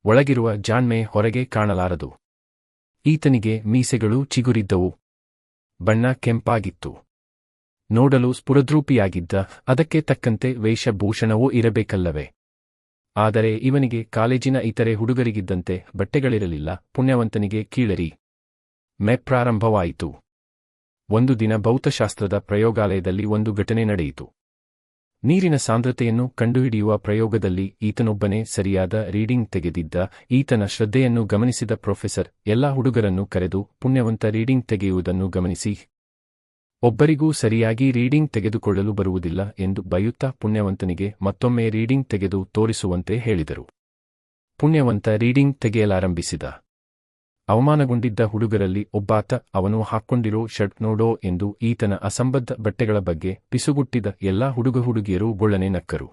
ಒಳಗಿರುವ ಜಾಣ್ಮೆ ಹೊರಗೆ ಕಾಣಲಾರದು. ಈತನಿಗೆ ಮೀಸೆಗಳು ಚಿಗುರಿದ್ದವು. ಬಣ್ಣ ಕೆಂಪಾಗಿತ್ತು. ನೋಡಲು ಸ್ಫುರದ್ರೂಪಿಯಾಗಿದ್ದ. ಅದಕ್ಕೆ ತಕ್ಕಂತೆ ವೇಷಭೂಷಣವೂ ಇರಬೇಕಲ್ಲವೇ? ಆದರೆ ಇವನಿಗೆ ಕಾಲೇಜಿನ ಇತರೆ ಹುಡುಗರಿಗಿದ್ದಂತೆ ಬಟ್ಟೆಗಳಿರಲಿಲ್ಲ. ಪುಣ್ಯವಂತನಿಗೆ ಕೀಳರಿ ಮೆ ಪ್ರಾರಂಭವಾಯಿತು. ಒಂದು ದಿನ ಭೌತಶಾಸ್ತ್ರದ ಪ್ರಯೋಗಾಲಯದಲ್ಲಿ ಒಂದು ಘಟನೆ ನಡೆಯಿತು. ನೀರಿನ ಸಾಂದ್ರತೆಯನ್ನು ಕಂಡುಹಿಡಿಯುವ ಪ್ರಯೋಗದಲ್ಲಿ ಈತನೊಬ್ಬನೇ ಸರಿಯಾದ ರೀಡಿಂಗ್ ತೆಗೆದಿದ್ದ. ಈತನ ಶ್ರದ್ಧೆಯನ್ನು ಗಮನಿಸಿದ ಪ್ರೊಫೆಸರ್ ಎಲ್ಲಾ ಹುಡುಗರನ್ನು ಕರೆದು, ಪುಣ್ಯವಂತ ರೀಡಿಂಗ್ ತೆಗೆಯುವುದನ್ನು ಗಮನಿಸಿ, ಒಬ್ಬರಿಗೂ ಸರಿಯಾಗಿ ರೀಡಿಂಗ್ ತೆಗೆದುಕೊಳ್ಳಲು ಬರುವುದಿಲ್ಲ ಎಂದು ಬೈಯುತ್ತಾ ಪುಣ್ಯವಂತನಿಗೆ ಮತ್ತೊಮ್ಮೆ ರೀಡಿಂಗ್ ತೆಗೆದು ತೋರಿಸುವಂತೆ ಹೇಳಿದರು. ಪುಣ್ಯವಂತ ರೀಡಿಂಗ್ ತೆಗೆಯಲಾರಂಭಿಸಿದ. ಅವಮಾನಗೊಂಡಿದ್ದ ಹುಡುಗರಲ್ಲಿ ಒಬ್ಬಾತ ಅವನು ಹಾಕ್ಕೊಂಡಿರೋ ಶರ್ಟ್ ನೋಡೋ ಎಂದು ಈತನ ಅಸಂಬದ್ಧ ಬಟ್ಟೆಗಳ ಬಗ್ಗೆ ಪಿಸುಗುಟ್ಟಿದ. ಎಲ್ಲಾ ಹುಡುಗಿಯರು ಗೊಳ್ಳನೆ ನಕ್ಕರು.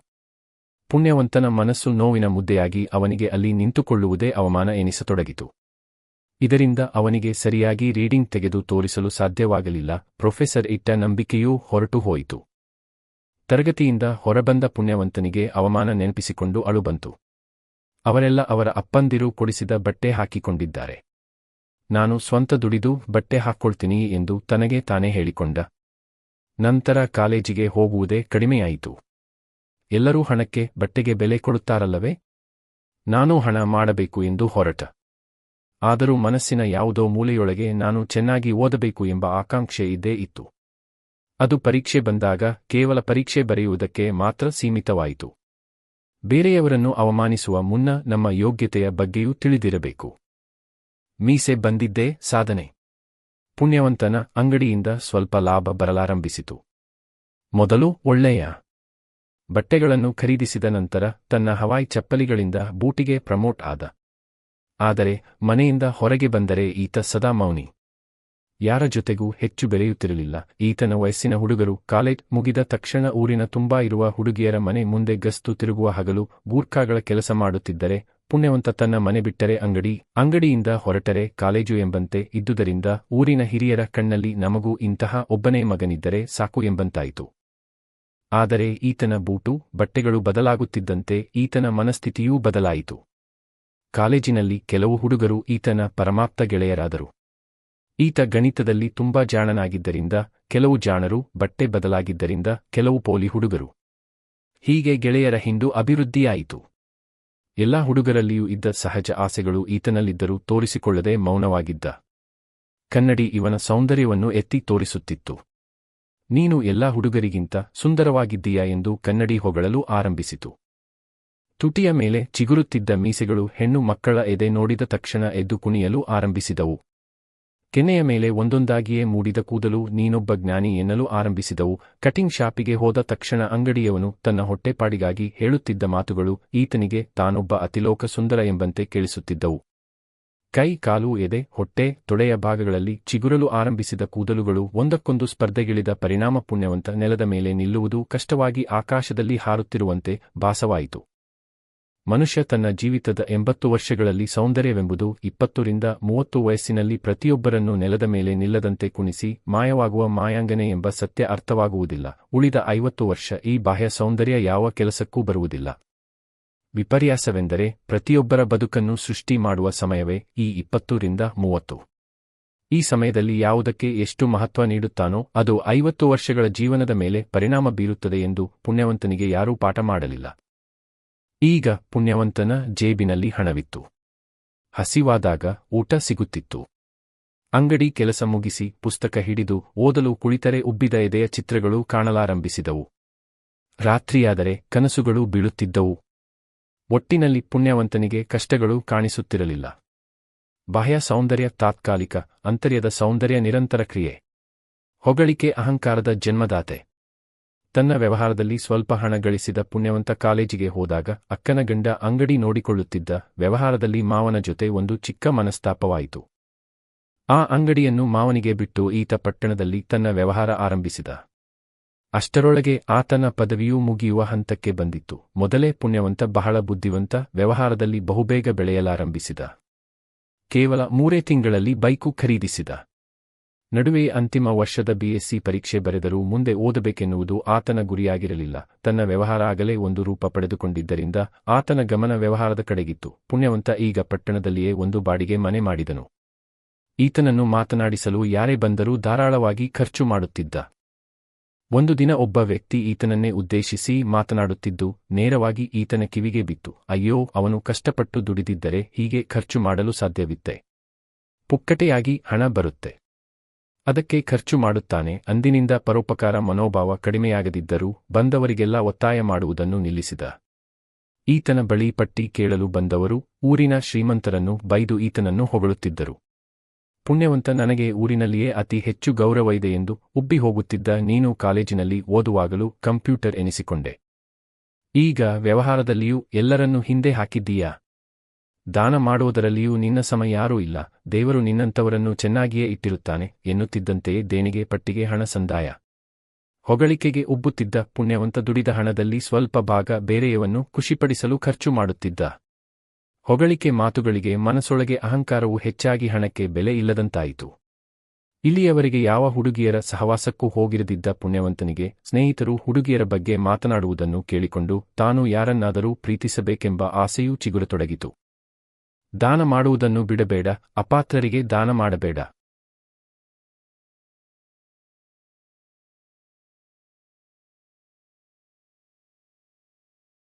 ಪುಣ್ಯವಂತನ ಮನಸ್ಸು ನೋವಿನ ಮುದ್ದೆಯಾಗಿ ಅವನಿಗೆ ಅಲ್ಲಿ ನಿಂತುಕೊಳ್ಳುವುದೇ ಅವಮಾನ ಎನಿಸತೊಡಗಿತು. ಇದರಿಂದ ಅವನಿಗೆ ಸರಿಯಾಗಿ ರೀಡಿಂಗ್ ತೆಗೆದು ತೋರಿಸಲು ಸಾಧ್ಯವಾಗಲಿಲ್ಲ. ಪ್ರೊಫೆಸರ್ ಇಟ್ಟ ನಂಬಿಕೆಯೂ ಹೊರಟು ಹೋಯಿತು. ತರಗತಿಯಿಂದ ಹೊರಬಂದ ಪುಣ್ಯವಂತನಿಗೆ ಅವಮಾನ ನೆನಪಿಸಿಕೊಂಡು ಅಳು ಬಂತು. ಅವರೆಲ್ಲ ಅವರ ಅಪ್ಪಂದಿರು ಕೊಡಿಸಿದ ಬಟ್ಟೆ ಹಾಕಿಕೊಂಡಿದ್ದಾರೆ. ನಾನು ಸ್ವಂತ ದುಡಿದು ಬಟ್ಟೆ ಹಾಕ್ಕೊಳ್ತೀನಿ ಎಂದು ತನಗೆ ತಾನೇ ಹೇಳಿಕೊಂಡ. ನಂತರ ಕಾಲೇಜಿಗೆ ಹೋಗುವುದೇ ಕಡಿಮೆಯಾಯಿತು. ಎಲ್ಲರೂ ಹಣಕ್ಕೆ ಬಟ್ಟೆಗೆ ಬೆಲೆ ಕೊಡುತ್ತಾರಲ್ಲವೇ? ನಾನೂ ಹಣ ಮಾಡಬೇಕು ಎಂದು ಹೊರಟ. ಆದರೂ ಮನಸ್ಸಿನ ಯಾವುದೋ ಮೂಲೆಯೊಳಗೆ ನಾನು ಚೆನ್ನಾಗಿ ಓದಬೇಕು ಎಂಬ ಆಕಾಂಕ್ಷೆ ಇದ್ದೇ ಇತ್ತು. ಅದು ಪರೀಕ್ಷೆ ಬಂದಾಗ ಕೇವಲ ಪರೀಕ್ಷೆ ಬರೆಯುವುದಕ್ಕೆ ಮಾತ್ರ ಸೀಮಿತವಾಯಿತು. ಬೇರೆಯವರನ್ನು ಅವಮಾನಿಸುವ ಮುನ್ನ ನಮ್ಮ ಯೋಗ್ಯತೆಯ ಬಗ್ಗೆಯೂ ತಿಳಿದಿರಬೇಕು. ಮೀಸೆ ಬಂದಿದ್ದೇ ಸಾಧನೆ. ಪುಣ್ಯವಂತನ ಅಂಗಡಿಯಿಂದ ಸ್ವಲ್ಪ ಲಾಭ ಬರಲಾರಂಭಿಸಿತು. ಮೊದಲು ಒಳ್ಳೆಯ ಬಟ್ಟೆಗಳನ್ನು ಖರೀದಿಸಿದ ನಂತರ ತನ್ನ ಹವಾಯಿ ಚಪ್ಪಲಿಗಳಿಂದ ಬೂಟಿಗೆ ಪ್ರಮೋಟ್ ಆದ. ಆದರೆ ಮನೆಯಿಂದ ಹೊರಗೆ ಬಂದರೆ ಈತ ಸದಾ ಮೌನಿ. ಯಾರ ಜೊತೆಗೂ ಹೆಚ್ಚು ಬೆರೆಯುತ್ತಿರಲಿಲ್ಲ. ಈತನ ವಯಸ್ಸಿನ ಹುಡುಗರು ಕಾಲೇಜ್ ಮುಗಿದ ತಕ್ಷಣ ಊರಿನ ತುಂಬಾ ಇರುವ ಹುಡುಗಿಯರ ಮನೆ ಮುಂದೆ ಗಸ್ತು ತಿರುಗುವ ಹಗಲು ಗೂರ್ಖಾಗಳ ಕೆಲಸ ಮಾಡುತ್ತಿದ್ದರೆ, ಪುಣ್ಯವಂತ ತನ್ನ ಮನೆ ಬಿಟ್ಟರೆ ಅಂಗಡಿಯಿಂದ ಹೊರಟರೆ ಕಾಲೇಜು ಎಂಬಂತೆ ಇದ್ದುದರಿಂದ ಊರಿನ ಹಿರಿಯರ ಕಣ್ಣಲ್ಲಿ ನಮಗೂ ಇಂತಹ ಒಬ್ಬನೇ ಮಗನಿದ್ದರೆ ಸಾಕು ಎಂಬಂತಾಯಿತು. ಆದರೆ ಈತನ ಬೂಟು ಬಟ್ಟೆಗಳು ಬದಲಾಗುತ್ತಿದ್ದಂತೆ ಈತನ ಮನಸ್ಥಿತಿಯೂ ಬದಲಾಯಿತು. ಕಾಲೇಜಿನಲ್ಲಿ ಕೆಲವು ಹುಡುಗರು ಈತನ ಪರಮಾಪ್ತ ಗೆಳೆಯರಾದರು. ಈತ ಗಣಿತದಲ್ಲಿ ತುಂಬಾ ಜಾಣನಾಗಿದ್ದರಿಂದ ಕೆಲವು ಜಾಣರು, ಬಟ್ಟೆ ಬದಲಾಗಿದ್ದರಿಂದ ಕೆಲವು ಪೋಲಿ ಹುಡುಗರು. ಹೀಗೆ ಗೆಳೆಯರ ಹಿಂಡು ಅಭಿವೃದ್ಧಿಯಾಯಿತು. ಎಲ್ಲಾ ಹುಡುಗರಲ್ಲಿಯೂ ಇದ್ದ ಸಹಜ ಆಸೆಗಳು ಈತನಲ್ಲಿದ್ದರೂ ತೋರಿಸಿಕೊಳ್ಳದೆ ಮೌನವಾಗಿದ್ದ. ಕನ್ನಡಿ ಇವನ ಸೌಂದರ್ಯವನ್ನು ಎತ್ತಿ ತೋರಿಸುತ್ತಿತ್ತು. ನೀನು ಎಲ್ಲಾ ಹುಡುಗರಿಗಿಂತ ಸುಂದರವಾಗಿದ್ದೀಯಾ ಎಂದು ಕನ್ನಡಿ ಹೊಗಳಲು ಆರಂಭಿಸಿತು. ತುಟಿಯ ಮೇಲೆ ಚಿಗುರುತ್ತಿದ್ದ ಮೀಸೆಗಳು ಹೆಣ್ಣು ಮಕ್ಕಳ ಎದೆ ನೋಡಿದ ತಕ್ಷಣ ಎದ್ದು ಕುಣಿಯಲು ಆರಂಭಿಸಿದವು. ಕೆನ್ನೆಯ ಮೇಲೆ ಒಂದೊಂದಾಗಿಯೇ ಮೂಡಿದ ಕೂದಲು ನೀನೊಬ್ಬ ಜ್ಞಾನಿ ಎನ್ನಲು ಆರಂಭಿಸಿದವು. ಕಟಿಂಗ್ ಶಾಪಿಗೆ ಹೋದ ತಕ್ಷಣ ಅಂಗಡಿಯವನು ತನ್ನ ಹೊಟ್ಟೆಪಾಡಿಗಾಗಿ ಹೇಳುತ್ತಿದ್ದ ಮಾತುಗಳು ಈತನಿಗೆ ತಾನೊಬ್ಬ ಅತಿಲೋಕ ಸುಂದರ ಎಂಬಂತೆ ಕೇಳಿಸುತ್ತಿದ್ದವು. ಕೈ, ಕಾಲು, ಎದೆ, ಹೊಟ್ಟೆ, ತೊಡೆಯ ಭಾಗಗಳಲ್ಲಿ ಚಿಗುರಲು ಆರಂಭಿಸಿದ ಕೂದಲುಗಳು ಒಂದಕ್ಕೊಂದು ಸ್ಪರ್ಧೆಗಿಳಿದ ಪರಿಣಾಮ ಪುಣ್ಯವಂತ ನೆಲದ ಮೇಲೆ ನಿಲ್ಲುವುದು ಕಷ್ಟವಾಗಿ ಆಕಾಶದಲ್ಲಿ ಹಾರುತ್ತಿರುವಂತೆ ಭಾಸವಾಯಿತು. ಮನುಷ್ಯ ತನ್ನ ಜೀವಿತದ 80 ವರ್ಷಗಳಲ್ಲಿ ಸೌಂದರ್ಯವೆಂಬುದು 20 ರಿಂದ 30 ವಯಸ್ಸಿನಲ್ಲಿ ಪ್ರತಿಯೊಬ್ಬರನ್ನೂ ನೆಲದ ಮೇಲೆ ನಿಲ್ಲದಂತೆ ಕುಣಿಸಿ ಮಾಯವಾಗುವ ಮಾಯಾಂಗನೆ ಎಂಬ ಸತ್ಯ ಅರ್ಥವಾಗುವುದಿಲ್ಲ. ಉಳಿದ 50 ವರ್ಷ ಈ ಬಾಹ್ಯ ಸೌಂದರ್ಯ ಯಾವ ಕೆಲಸಕ್ಕೂ ಬರುವುದಿಲ್ಲ. ವಿಪರ್ಯಾಸವೆಂದರೆ ಪ್ರತಿಯೊಬ್ಬರ ಬದುಕನ್ನು ಸೃಷ್ಟಿ ಮಾಡುವ ಸಮಯವೇ ಈ 20 ರಿಂದ 30. ಈ ಸಮಯದಲ್ಲಿ ಯಾವುದಕ್ಕೆ ಎಷ್ಟು ಮಹತ್ವ ನೀಡುತ್ತಾನೋ ಅದು 50 ವರ್ಷಗಳ ಜೀವನದ ಮೇಲೆ ಪರಿಣಾಮ ಬೀರುತ್ತದೆ ಎಂದು ಪುಣ್ಯವಂತನಿಗೆ ಯಾರೂ ಪಾಠ ಮಾಡಲಿಲ್ಲ. ಈಗ ಪುಣ್ಯವಂತನ ಜೇಬಿನಲ್ಲಿ ಹಣವಿತ್ತು. ಹಸಿವಾದಾಗ ಊಟ ಸಿಗುತ್ತಿತ್ತು. ಅಂಗಡಿ ಕೆಲಸ ಮುಗಿಸಿ ಪುಸ್ತಕ ಹಿಡಿದು ಓದಲು ಕುಳಿತರೆ ಉಬ್ಬಿದ ಎದೆಯ ಚಿತ್ರಗಳು ಕಾಣಲಾರಂಭಿಸಿದವು. ರಾತ್ರಿಯಾದರೆ ಕನಸುಗಳು ಬೀಳುತ್ತಿದ್ದವು. ಒಟ್ಟಿನಲ್ಲಿ ಪುಣ್ಯವಂತನಿಗೆ ಕಷ್ಟಗಳು ಕಾಣಿಸುತ್ತಿರಲಿಲ್ಲ. ಬಾಹ್ಯ ಸೌಂದರ್ಯ ತಾತ್ಕಾಲಿಕ, ಅಂತರ್ಯದ ಸೌಂದರ್ಯ ನಿರಂತರ ಕ್ರಿಯೆ. ಹೊಗಳಿಕೆ ಅಹಂಕಾರದ ಜನ್ಮದಾತೆ. ತನ್ನ ವ್ಯವಹಾರದಲ್ಲಿ ಸ್ವಲ್ಪ ಹಣ ಗಳಿಸಿದ ಪುಣ್ಯವಂತ ಕಾಲೇಜಿಗೆ ಹೋದಾಗ ಅಕ್ಕನ ಗಂಡ ಅಂಗಡಿ ನೋಡಿಕೊಳ್ಳುತ್ತಿದ್ದ. ವ್ಯವಹಾರದಲ್ಲಿ ಮಾವನ ಜೊತೆ ಒಂದು ಚಿಕ್ಕ ಮನಸ್ತಾಪವಾಯಿತು. ಆ ಅಂಗಡಿಯನ್ನು ಮಾವನಿಗೆ ಬಿಟ್ಟು ಈತ ಪಟ್ಟಣದಲ್ಲಿ ತನ್ನ ವ್ಯವಹಾರ ಆರಂಭಿಸಿದ. ಅಷ್ಟರೊಳಗೆ ಆತನ ಪದವಿಯೂ ಮುಗಿಯುವ ಹಂತಕ್ಕೆ ಬಂದಿತ್ತು. ಮೊದಲೇ ಪುಣ್ಯವಂತ ಬಹಳ ಬುದ್ಧಿವಂತ. ವ್ಯವಹಾರದಲ್ಲಿ ಬಹುಬೇಗ ಬೆಳೆಯಲಾರಂಭಿಸಿದ. ಕೇವಲ 3 ತಿಂಗಳಲ್ಲಿ ಬೈಕು ಖರೀದಿಸಿದ. ನಡುವೆ ಅಂತಿಮ ವರ್ಷದ BSc ಪರೀಕ್ಷೆ ಬರೆದರೂ ಮುಂದೆ ಓದಬೇಕೆನ್ನುವುದು ಆತನ ಗುರಿಯಾಗಿರಲಿಲ್ಲ. ತನ್ನ ವ್ಯವಹಾರ ಆಗಲೇ ಒಂದು ರೂಪ ಪಡೆದುಕೊಂಡಿದ್ದರಿಂದ ಆತನ ಗಮನ ವ್ಯವಹಾರದ ಕಡೆಗಿತ್ತು. ಪುಣ್ಯವಂತ ಈಗ ಪಟ್ಟಣದಲ್ಲಿಯೇ ಒಂದು ಬಾಡಿಗೆ ಮನೆ ಮಾಡಿದನು. ಈತನನ್ನು ಮಾತನಾಡಿಸಲು ಯಾರೇ ಬಂದರೂ ಧಾರಾಳವಾಗಿ ಖರ್ಚು ಮಾಡುತ್ತಿದ್ದ. ಒಂದು ದಿನ ಒಬ್ಬ ವ್ಯಕ್ತಿ ಈತನನ್ನೇ ಉದ್ದೇಶಿಸಿ ಮಾತನಾಡುತ್ತಿದ್ದು ನೇರವಾಗಿ ಈತನ ಕಿವಿಗೆ ಬಿತ್ತು. ಅಯ್ಯೋ, ಅವನು ಕಷ್ಟಪಟ್ಟು ದುಡಿದಿದ್ದರೆ ಹೀಗೆ ಖರ್ಚು ಮಾಡಲು ಸಾಧ್ಯವಿತ್ತೆ? ಪುಕ್ಕಟೆಯಾಗಿ ಹಣ ಬರುತ್ತೆ, ಅದಕ್ಕೆ ಖರ್ಚು ಮಾಡುತ್ತಾನೆ. ಅಂದಿನಿಂದ ಪರೋಪಕಾರ ಮನೋಭಾವ ಕಡಿಮೆಯಾಗದಿದ್ದರೂ ಬಂದವರಿಗೆಲ್ಲ ಒತ್ತಾಯ ಮಾಡುವುದನ್ನು ನಿಲ್ಲಿಸಿದ. ಈತನ ಬಳಿ ಪಟ್ಟಿ ಕೇಳಲು ಬಂದವರು ಊರಿನ ಶ್ರೀಮಂತರನ್ನು ಬೈದು ಈತನನ್ನು ಹೊಗಳುತ್ತಿದ್ದರು. ಪುಣ್ಯವಂತ, ನನಗೆ ಊರಿನಲ್ಲಿಯೇ ಅತಿ ಹೆಚ್ಚು ಗೌರವ ಇದೆ ಎಂದು ಉಬ್ಬಿ ಹೋಗುತ್ತಿದ್ದ ನೀನು ಕಾಲೇಜಿನಲ್ಲಿ ಓದುವಾಗಲೂ ಕಂಪ್ಯೂಟರ್ ಎನಿಸಿಕೊಂಡೆ. ಈಗ ವ್ಯವಹಾರದಲ್ಲಿಯೂ ಎಲ್ಲರನ್ನೂ ಹಿಂದೆ ಹಾಕಿದ್ದೀಯಾ? ದಾನ ಮಾಡುವುದರಲ್ಲಿಯೂ ನಿನ್ನ ಸಮ ಯಾರೂ ಇಲ್ಲ. ದೇವರು ನಿನ್ನಂಥವರನ್ನು ಚೆನ್ನಾಗಿಯೇ ಇಟ್ಟಿರುತ್ತಾನೆ ಎನ್ನುತ್ತಿದ್ದಂತೆಯೇ ದೇಣಿಗೆ ಪಟ್ಟಿಗೆ ಹಣ ಸಂದಾಯ. ಹೊಗಳಿಕೆಗೆ ಉಬ್ಬುತ್ತಿದ್ದ ಪುಣ್ಯವಂತ ದುಡಿದ ಹಣದಲ್ಲಿ ಸ್ವಲ್ಪ ಭಾಗ ಬೇರೆಯವನ್ನು ಖುಷಿಪಡಿಸಲು ಖರ್ಚು ಮಾಡುತ್ತಿದ್ದ. ಹೊಗಳಿಕೆ ಮಾತುಗಳಿಗೆ ಮನಸೊಳಗೆ ಅಹಂಕಾರವು ಹೆಚ್ಚಾಗಿ ಹಣಕ್ಕೆ ಬೆಲೆ ಇಲ್ಲದಂತಾಯಿತು. ಇಲ್ಲಿಯವರೆಗೆ ಯಾವ ಹುಡುಗಿಯರ ಸಹವಾಸಕ್ಕೂ ಹೋಗಿರದಿದ್ದ ಪುಣ್ಯವಂತನಿಗೆ ಸ್ನೇಹಿತರು ಹುಡುಗಿಯರ ಬಗ್ಗೆ ಮಾತನಾಡುವುದನ್ನು ಕೇಳಿಕೊಂಡು ತಾನು ಯಾರನ್ನಾದರೂ ಪ್ರೀತಿಸಬೇಕೆಂಬ ಆಸೆಯೂ ಚಿಗುರತೊಡಗಿತು. ದಾನ ಮಾಡುವುದನ್ನು ಬಿಡಬೇಡ, ಅಪಾತ್ರರಿಗೆ ದಾನ ಮಾಡಬೇಡ.